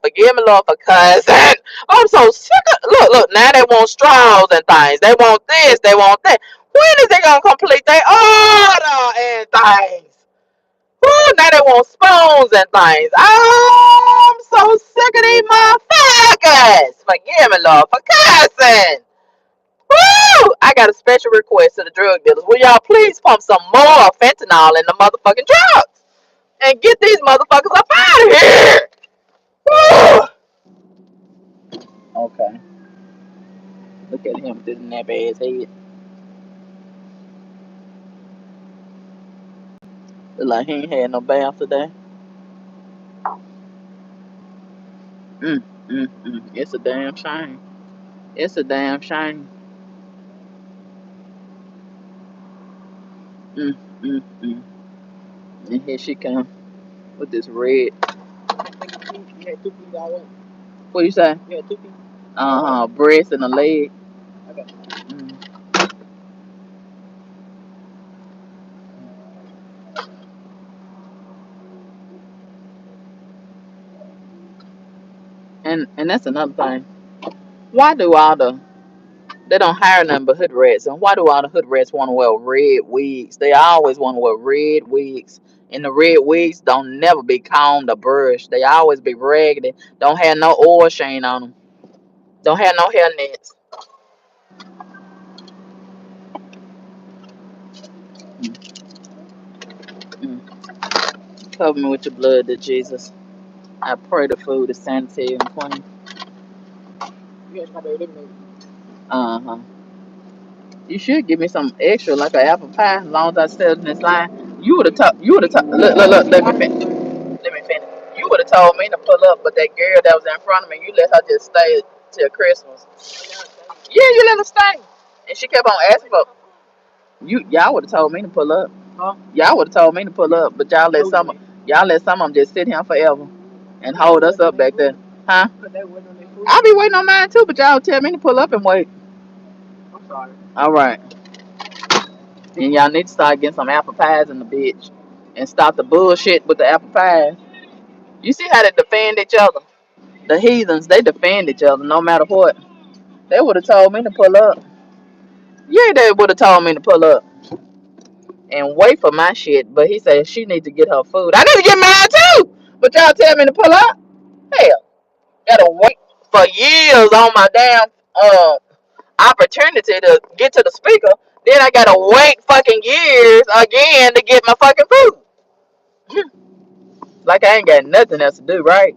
Forgive me, Lord, for cussing. I'm so sick of. Look. Now they want straws and things. They want this. They want that. When is they gonna complete their order and things? Ooh, now they want spoons and things. Oh, I'm so sick of these motherfuckers. Forgive me, Lord, for cussing. Woo! I got a special request to the drug dealers. Will y'all please pump some more fentanyl in the motherfucking drugs and get these motherfuckers up out of here? Woo! Okay. Look at him with this nappy ass head. Look like he ain't had no bath today. It's a damn shame. It's a damn shame. And here she come with this red. What you say? Breast and a leg. And that's another thing. Why do they don't hire nothing but hood rats? And why do all the hood rats want to wear red wigs? They always want to wear red wigs. And the red wigs don't never be combed or brushed. They always be raggedy. Don't have no oil sheen on them. Don't have no hair nets. Cover me with your blood, dear Jesus. I pray the food is sanitary and clean. Uh-huh. You should give me some extra, like an apple pie, as long as I stay in this line. You would have talked. Look. Let me finish. Let me finish. You would have told me to pull up, but that girl that was in front of me, you let her just stay till Christmas. Yeah, you let her stay, and she kept on asking for. Y'all would have told me to pull up. Huh? Y'all would have told me to pull up, but y'all let some of them just sit here forever and hold us up back there, huh? I'll be waiting on mine too, but y'all tell me to pull up and wait. I'm sorry. All right. And y'all need to start getting some apple pies in the bitch and stop the bullshit with the apple pies. You see how they defend each other? The heathens, they defend each other no matter what. They would have told me to pull up. Yeah, they would have told me to pull up and wait for my shit. But he said she need to get her food. I need to get mine too. But y'all tell me to pull up. Hell, gotta wait for years on my damn opportunity to get to the speaker. Then I gotta wait fucking years again to get my fucking food. Like I ain't got nothing else to do, right?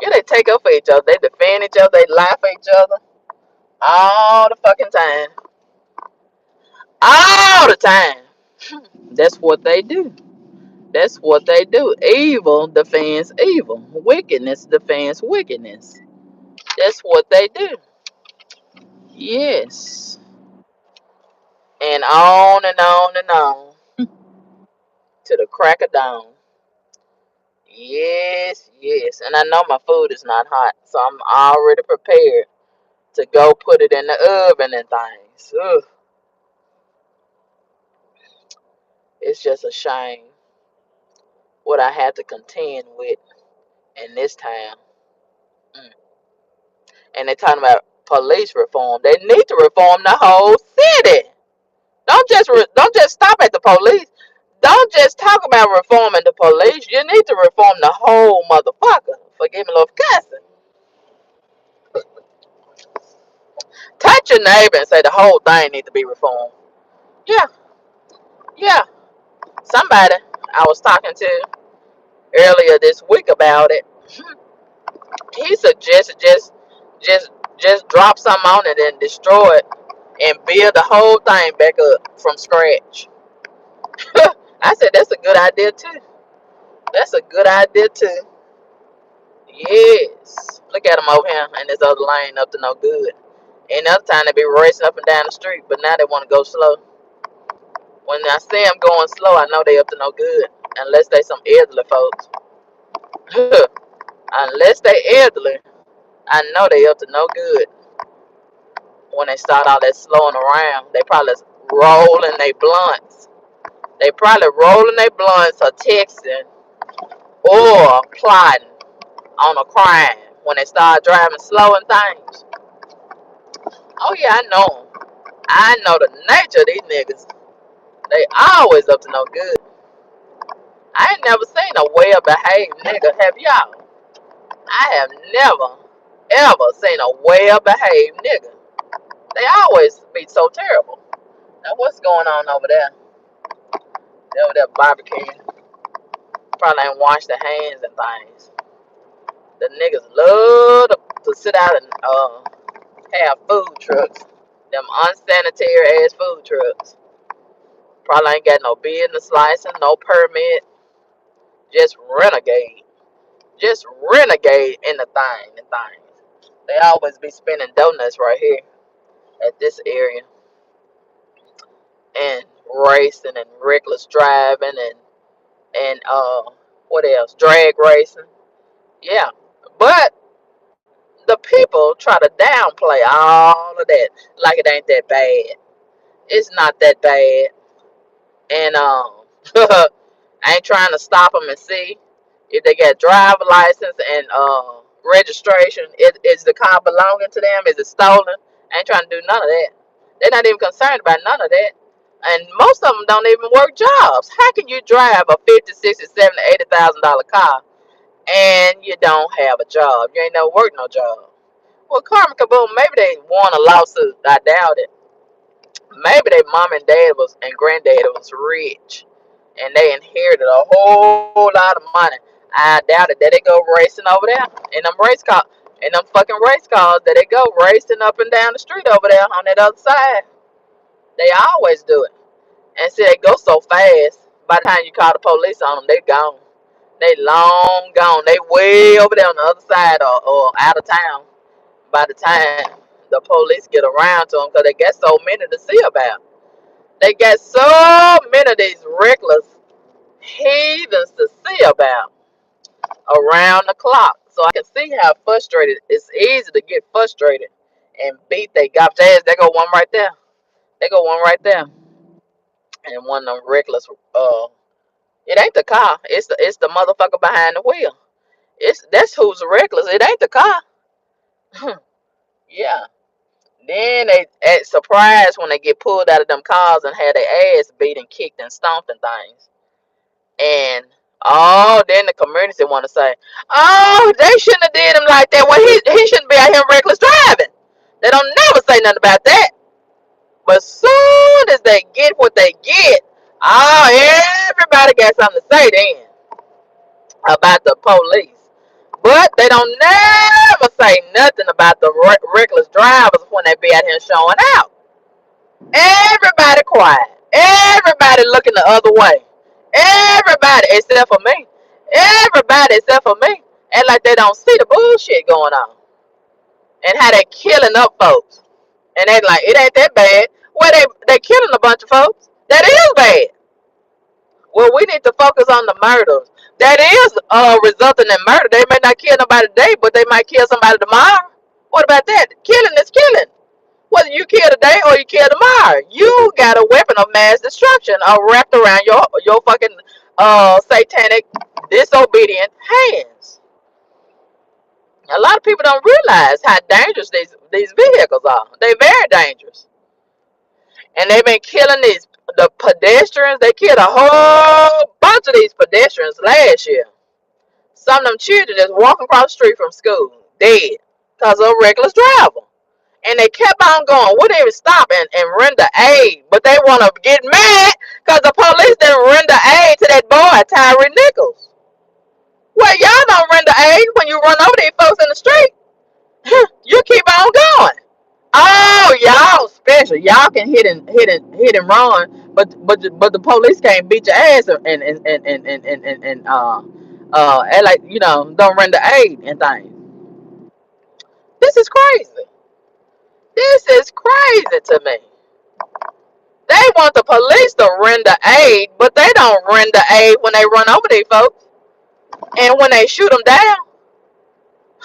Yeah, they take up for each other. They defend each other. They lie for each other all the fucking time. All the time. That's what they do. That's what they do. Evil defends evil. Wickedness defends wickedness. That's what they do. Yes. And on and on and on to the crack of dawn. Yes, yes. And I know my food is not hot, so I'm already prepared to go put it in the oven and things. Ugh, it's just a shame what I had to contend with in this town. Mm. And they're talking about police reform. They need to reform the whole city. Don't just stop at the police. Don't just talk about reforming the police. You need to reform the whole motherfucker. Forgive me, Lord, for cussing. Touch your neighbor and say the whole thing needs to be reformed. Yeah, yeah. Somebody I was talking to earlier this week about it, he suggested just just drop something on it and destroy it and build the whole thing back up from scratch. I said that's a good idea too. That's a good idea too. Yes. Look at them over here and this other lane up to no good. Another time they be racing up and down the street, but now they want to go slow. When I see them going slow, I know they up to no good. Unless they some elderly folks. Unless they elderly, I know they up to no good. When they start all that slowing around, they probably rolling their blunts. They probably rolling their blunts or texting or plotting on a crime when they start driving slow and things. Oh yeah, I know 'em. I know the nature of these niggas. They always up to no good. I ain't never seen a well-behaved nigga. Have y'all? I have never, ever seen a well-behaved nigga. They always be so terrible. Now what's going on over there? They over there barbecuing. Probably ain't washed their hands and things. The niggas love to sit out and have food trucks. Them unsanitary ass food trucks. Probably ain't got no business license, no permit. Just renegade. Just renegade in the thing and things. They always be spending donuts right here at this area. And racing and reckless driving and what else? Drag racing. Yeah. But the people try to downplay all of that like it ain't that bad. It's not that bad. And I ain't trying to stop them and see if they got driver license and registration. Is the car belonging to them? Is it stolen? I ain't trying to do none of that. They're not even concerned about none of that. And most of them don't even work jobs. How can you drive a 50, 60, 70, $80,000 car and you don't have a job? You ain't never worked no job. Well, karma kaboom. Maybe they won a lawsuit. I doubt it. Maybe their mom and dad was and granddad was rich and they inherited a whole lot of money. I doubt it that they go racing over there in them race car in them fucking race cars that they go racing up and down the street over there on that other side. They always do it. And see they go so fast by the time you call the police on them, they gone. They long gone. They way over there on the other side or out of town by the time the police get around to them because they got so many to see about. They got so many of these reckless heathens to see about around the clock. So I can see how frustrated it's easy to get frustrated and beat they garbage ass. They go one right there. They go one right there. And one of them reckless it ain't the car. It's the motherfucker behind the wheel. That's who's reckless. It ain't the car. Yeah. Then they act surprised when they get pulled out of them cars and had their ass beat and kicked and stomped and things. And oh, then the community want to say, oh, they shouldn't have did him like that. Well, he shouldn't be out here reckless driving. They don't never say nothing about that. But soon as they get what they get, oh, everybody got something to say then about the police. But they don't never say nothing about the reckless drivers when they be out here showing out. Everybody quiet. Everybody looking the other way. Everybody except for me. Everybody except for me. And like they don't see the bullshit going on. And how they killing up folks. And they like, it ain't that bad. Well, they killing a bunch of folks. That is bad. Well, we need to focus on the murders. That is resulting in murder. They may not kill nobody today, but they might kill somebody tomorrow. What about that? Killing is killing. Whether you kill today or you kill tomorrow, you got a weapon of mass destruction wrapped around your fucking satanic disobedient hands. A lot of people don't realize how dangerous these vehicles are. They're very dangerous, and they've been killing the pedestrians. They killed a whole bunch of these pedestrians last year. Some of them children just walking across the street from school dead because of a reckless driver. And they kept on going. Wouldn't even stop and render aid. But they want to get mad because the police didn't render aid to that boy, Tyree Nichols. Well, y'all don't render aid when you run over these folks in the street. You keep on going. Oh, y'all special. Y'all can hit and run, but the police can't beat your ass and like don't render aid and things. This is crazy. This is crazy to me. They want the police to render aid, but they don't render aid when they run over these folks and when they shoot them down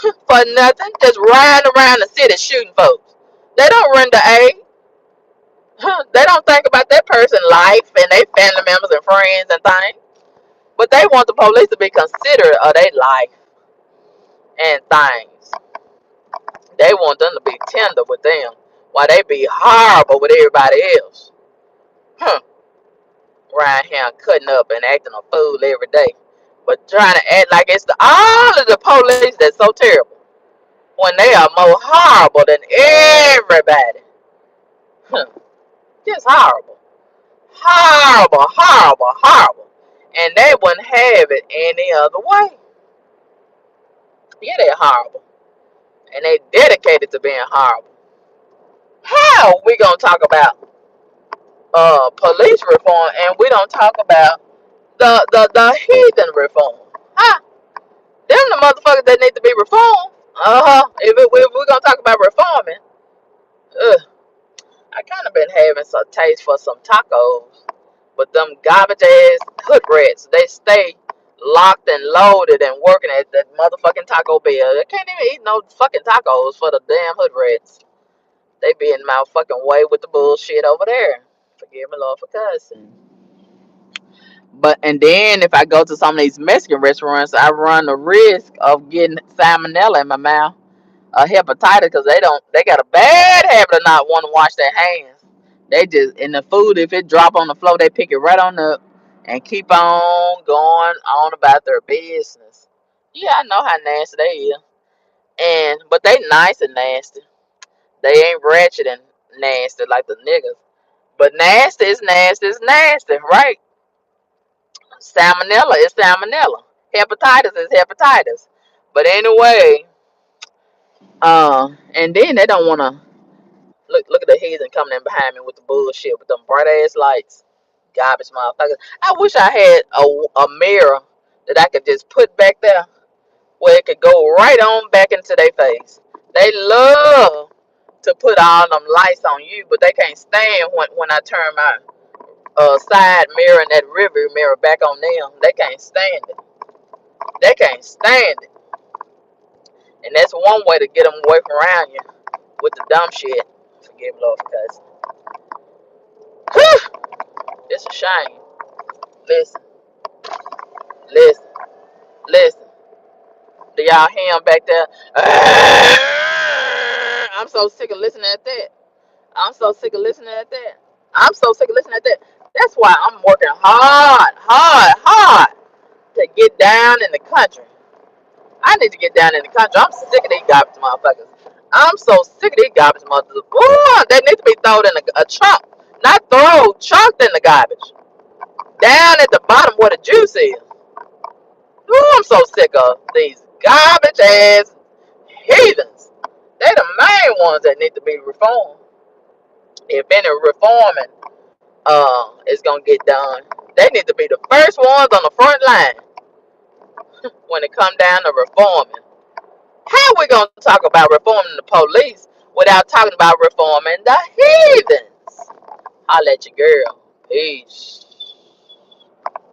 for nothing, just riding around the city shooting folks. They don't render aid. They don't think about that person's life and their family members and friends and things. But they want the police to be considerate of their life and things. They want them to be tender with them while they be horrible with everybody else. Huh. Around here cutting up and acting a fool every day. But trying to act like it's all of the police that's so terrible when they are more horrible than everybody. Just horrible. Horrible, horrible, horrible. And they wouldn't have it any other way. Yeah, they're horrible. And they dedicated to being horrible. How are we gonna talk about police reform and we don't talk about the heathen reform? Huh? Them the motherfuckers that need to be reformed. If we're gonna talk about reforming, ugh, I kind of been having some taste for some tacos, but them garbage ass hood rats, they stay locked and loaded and working at that motherfucking Taco Bell. They can't even eat no fucking tacos for the damn hood rats. They be in my fucking way with the bullshit over there. Forgive me, Lord, for cussing. But and then if I go to some of these Mexican restaurants, I run the risk of getting salmonella in my mouth, hepatitis, because they got a bad habit of not wanting to wash their hands. They just in the food, if it drop on the floor, they pick it right on up and keep on going on about their business. Yeah, I know how nasty they is, but they nice and nasty. They ain't ratchet and nasty like the niggas. But nasty is nasty, right? Salmonella is salmonella. Hepatitis is hepatitis. But anyway, and then they don't wanna look at the heathen coming in behind me with the bullshit with them bright ass lights. Garbage motherfuckers. I wish I had a mirror that I could just put back there where it could go right on back into their face. They love to put all them lights on you, but they can't stand when I turn my side mirror and that rear mirror back on them. They can't stand it. They can't stand it. And that's one way to get them away from around you with the dumb shit. Forgive me, Lord, because it's a shame. Listen, listen, listen. Do y'all hear him back there? I'm so sick of listening at that. I'm so sick of listening at that. I'm so sick of listening at that. That's why I'm working hard to get down in the country. I need to get down in the country. I'm sick of these garbage motherfuckers. I'm so sick of these garbage motherfuckers. Ooh, they need to be thrown in a chunk. Not thrown, chunked in the garbage. Down at the bottom where the juice is. Ooh, I'm so sick of these garbage ass heathens. They the main ones that need to be reformed. If any reforming is gonna get done, they need to be the first ones on the front line when it come down to reforming. How we gonna talk about reforming the police without talking about reforming the heathens? I'll let you girl. Peace.